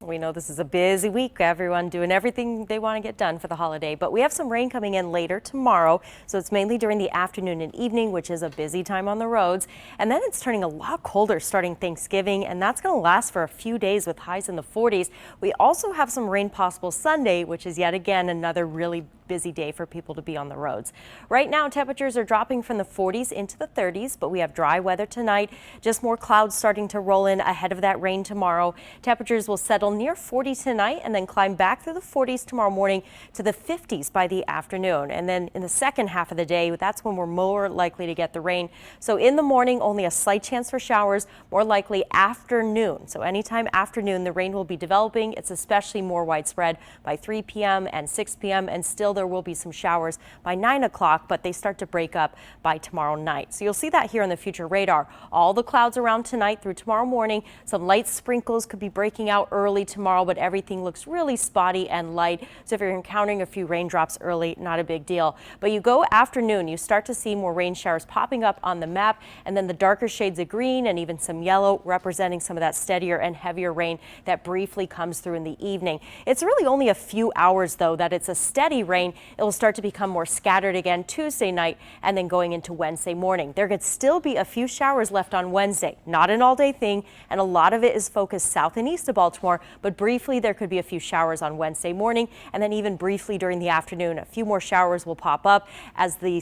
We know this is a busy week, everyone doing everything they want to get done for the holiday, but we have some rain coming in later tomorrow, so it's mainly during the afternoon and evening, which is a busy time on the roads. And then it's turning a lot colder starting Thanksgiving, and that's going to last for a few days with highs in the 40s. We also have some rain possible Sunday, which is yet again another really busy day for people to be on the roads. Right now, temperatures are dropping from the 40s into the 30s, but we have dry weather tonight. Just more clouds starting to roll in ahead of that rain tomorrow. Temperatures will settle near 40 tonight and then climb back through the 40s tomorrow morning to the 50s by the afternoon. And then in the second half of the day, that's when we're more likely to get the rain. So in the morning, only a slight chance for showers, more likely afternoon. So anytime afternoon, the rain will be developing. It's especially more widespread by 3 p.m. and 6 p.m. and still there will be some showers by 9 o'clock, but they start to break up by tomorrow night. So you'll see that here on the future radar. All the clouds around tonight through tomorrow morning. Some light sprinkles could be breaking out early tomorrow, but everything looks really spotty and light. So if you're encountering a few raindrops early, not a big deal. But you go afternoon, you start to see more rain showers popping up on the map, and then the darker shades of green and even some yellow representing some of that steadier and heavier rain that briefly comes through in the evening. It's really only a few hours, though, that it's a steady rain. It will start to become more scattered again Tuesday night and then going into Wednesday morning. There could still be a few showers left on Wednesday, not an all-day thing, and a lot of it is focused south and east of Baltimore, but briefly there could be a few showers on Wednesday morning, and then even briefly during the afternoon, a few more showers will pop up as the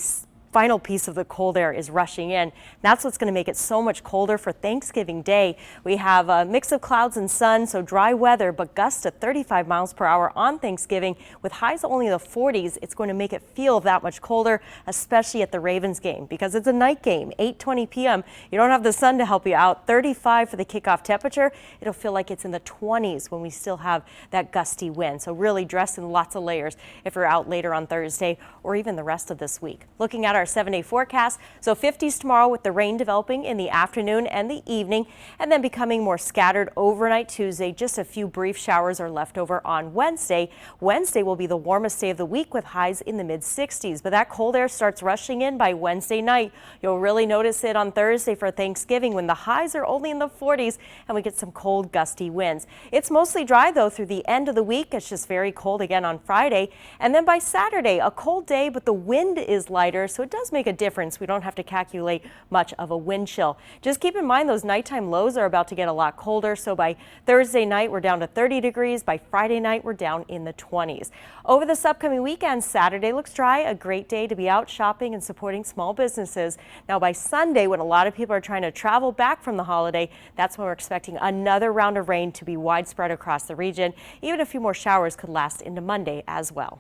final piece of the cold air is rushing in. That's what's going to make it so much colder for Thanksgiving Day. We have a mix of clouds and sun, so dry weather, but gusts at 35 miles per hour on Thanksgiving with highs only in the 40s. It's going to make it feel that much colder, especially at the Ravens game because it's a night game, 8:20 p.m. You don't have the sun to help you out. 35 for the kickoff temperature. It'll feel like it's in the 20s when we still have that gusty wind. So really dress in lots of layers if you're out later on Thursday or even the rest of this week. Looking at our 7-day forecast, so 50s tomorrow with the rain developing in the afternoon and the evening and then becoming more scattered overnight Tuesday. Just a few brief showers are left over on Wednesday. Wednesday will be the warmest day of the week with highs in the mid 60s, but that cold air starts rushing in by Wednesday night. You'll really notice it on Thursday for Thanksgiving when the highs are only in the 40s and we get some cold gusty winds. It's mostly dry though through the end of the week. It's just very cold again on Friday, and then by Saturday a cold day, but the wind is lighter, so it does make a difference. We don't have to calculate much of a wind chill. Just keep in mind those nighttime lows are about to get a lot colder. So by Thursday night, we're down to 30 degrees. By Friday night, we're down in the 20s. Over this upcoming weekend, Saturday looks dry, a great day to be out shopping and supporting small businesses. Now by Sunday, when a lot of people are trying to travel back from the holiday, that's when we're expecting another round of rain to be widespread across the region. Even a few more showers could last into Monday as well.